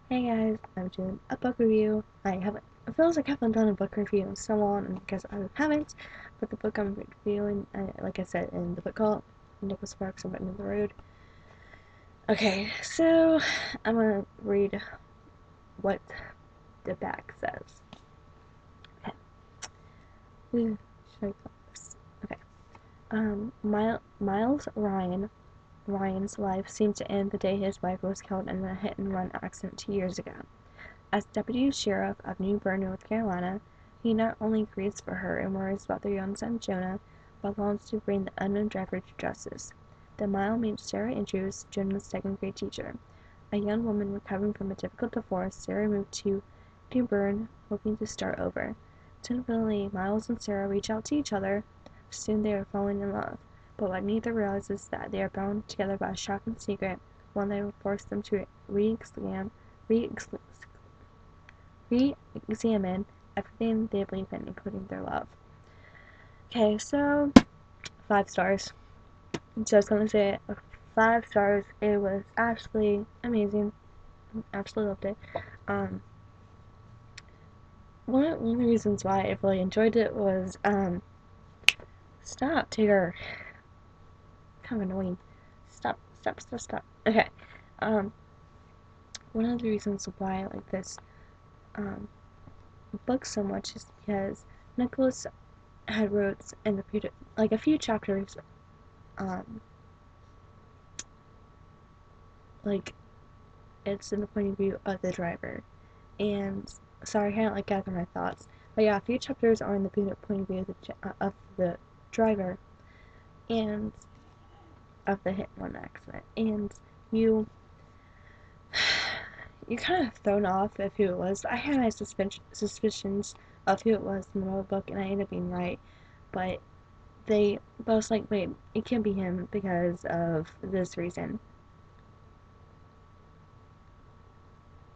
Hey guys, I'm doing a book review. It feels like I haven't done a book review in so long, and because I haven't, but the book I'm reviewing, like I said in the book called Nicholas Sparks and Written in the Road. Okay, so I'm gonna read what the back says. Okay, who should I call this? Okay, Miles Ryan's life seemed to end the day his wife was killed in a hit-and-run accident 2 years ago. As Deputy Sheriff of New Bern, North Carolina, he not only grieves for her and worries about their young son Jonah, but longs to bring the unknown driver to justice. Then Miles meets Sarah Andrews, Jonah's second-grade teacher. A young woman recovering from a difficult divorce, Sarah moved to New Bern, hoping to start over. Tentatively, Miles and Sarah reach out to each other. Soon they are falling in love. But what neither realizes is that they are bound together by a shocking secret, one that will force them to re-examine re-examine everything they believe in, including their love. Okay, so 5 stars. Just gonna say it. 5 stars. It was absolutely amazing. Absolutely loved it. Um, one of the reasons why I really enjoyed it was stop, Tigger. Kind of annoying. Stop. Okay. Um, one of the reasons why I like this um book so much is because Nicholas had wrote in the like a few chapters um like it's in the point of view of the driver. And sorry, I can't like gather my thoughts. But yeah, a few chapters are in the point of view of the driver and of the hit and run accident. And you you kind of thrown off of who it was. I had my suspicions of who it was in the middle of the book, and I ended up being right. But but I was like, wait, it can't be him because of this reason.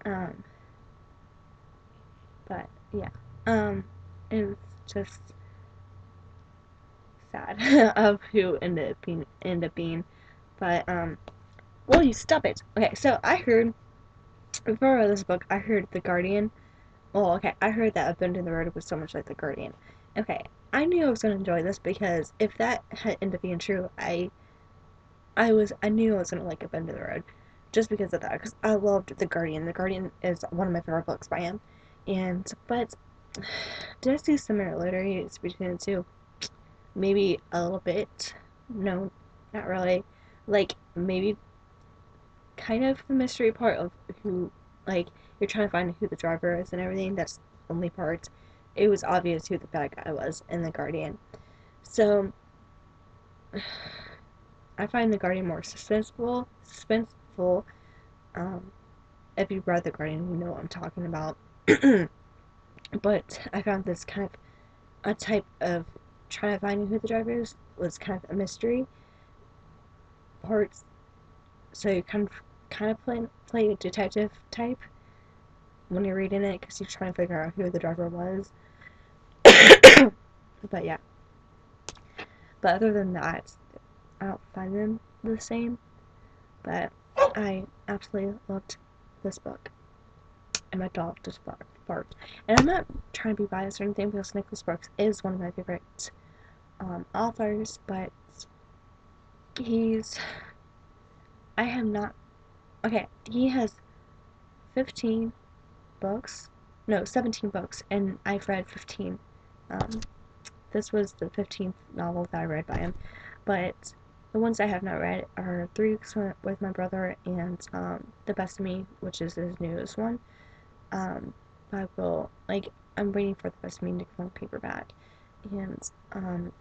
Um, but yeah, it was just sad of who ended up being. But well, you stop it. Okay, so I heard before I read this book, I heard The Guardian. Well, okay, I heard that A Bend in the Road was so much like The Guardian. Okay, I knew I was gonna enjoy this because if that had ended up being true, I knew I was gonna like A Bend in the Road, just because of that. Because I loved The Guardian. The Guardian is one of my favorite books by him. But did I see similarities between the two? Maybe a little bit. No, not really. Like maybe kind of the mystery part of who, like, you're trying to find who the driver is and everything. That's the only part. It was obvious who the bad guy was in The Guardian. So I find The Guardian more suspenseful. Um, if you've read The Guardian, you know what I'm talking about. But I found this kind of a type of trying to find who the driver is was kind of a mystery part. So you kind of play a detective type when you're reading it because you're trying to figure out who the driver was. But yeah, but other than that, I don't find them the same. But I absolutely loved this book, and my dog just barked. And I'm not trying to be biased or anything because Nicholas Sparks is one of my favorite authors, but he's I have not. Okay, he has 15 books. No, 17 books, and I've read 15. Um, this was the 15th novel that I read by him. But the ones I have not read are 3 Weeks with My Brother and The Best of Me, which is his newest one. Um, I'm waiting for The Best of Me to come on paperback. And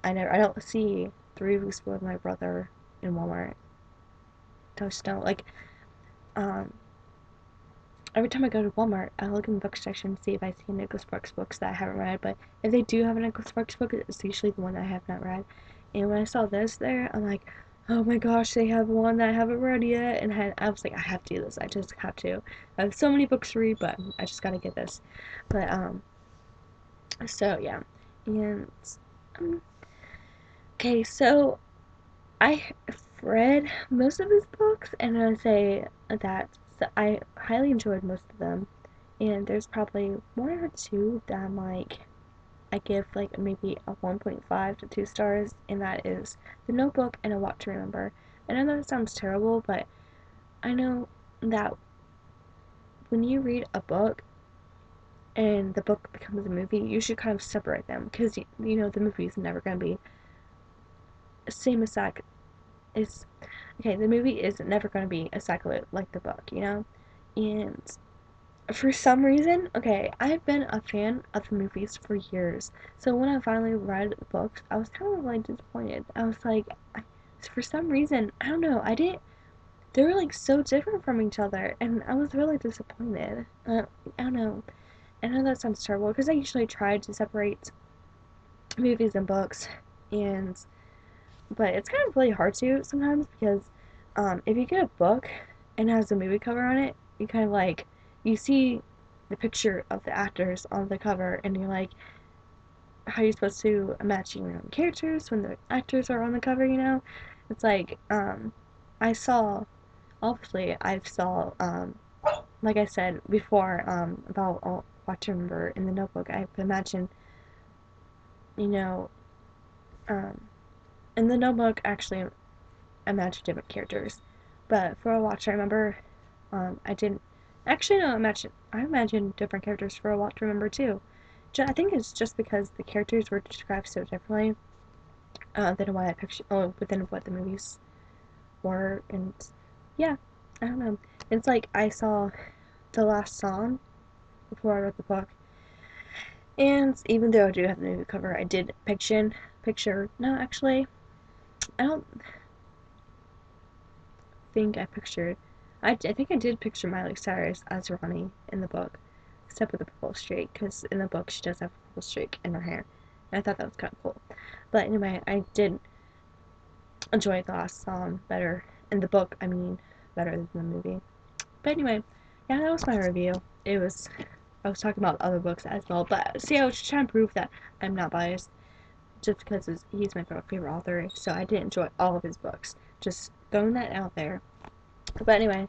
I don't see 3 Weeks with My Brother in Walmart. Just don't like um every time I go to Walmart, I look in the book section to see if I see Nicholas Sparks books that I haven't read. But if they do have a Nicholas Sparks book, it's usually the one that I have not read. And when I saw this there, I'm like, oh my gosh, they have one that I haven't read yet. And I was like, I have to do this. I just have to. I have so many books to read, but I just gotta get this. But so yeah, and um, okay, I have read most of his books, and I say that So I highly enjoyed most of them, and there's probably one or two that I'm like I give like maybe a 1.5 to 2 stars, and that is The Notebook and A Walk to Remember. I know that sounds terrible, but I know that when you read a book and the book becomes a movie, you should kind of separate them because you know the movie is never going to be same exact. Is okay. The movie is never going to be exactly like the book, you know. And for some reason, okay, I've been a fan of the movies for years. So when I finally read the books, I was kind of like disappointed. I was like, for some reason, I don't know, I didn't. They were like so different from each other, and I was really disappointed. I don't know. I know that sounds terrible because I usually try to separate movies and books, and but it's kind of really hard to sometimes because if you get a book and it has a movie cover on it, you kind of like you see the picture of the actors on the cover, and you're like, how are you supposed to imagine your own characters when the actors are on the cover? You know, it's like I saw obviously I saw like I said before about what to remember in the Notebook. I imagine you know um, in the Notebook actually imagine different characters. But for a watch, I remember I didn't actually no imagine I imagined different characters for a watch. Remember too. I think it's just because the characters were described so differently than what I pictured, within what the movies were, and yeah, I don't know. It's like I saw the last song before I read the book, and even though I do have the movie cover, I did picture. No, actually, I don't think I pictured. I think I did picture Miley Cyrus as Ronnie in the book, except with the purple streak, because in the book she does have a purple streak in her hair. And I thought that was kind of cool. But anyway, I did enjoy the last song better in the book. I mean, better than the movie. But anyway, yeah, that was my review. It was I was talking about other books as well, but see, I was just trying to prove that I'm not biased just because he's my favorite author. So I did enjoy all of his books. Just throwing that out there. But anyway,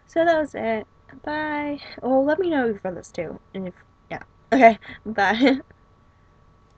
so that was it. Bye. Well, let me know if you've read this too. And if, yeah. Okay, bye.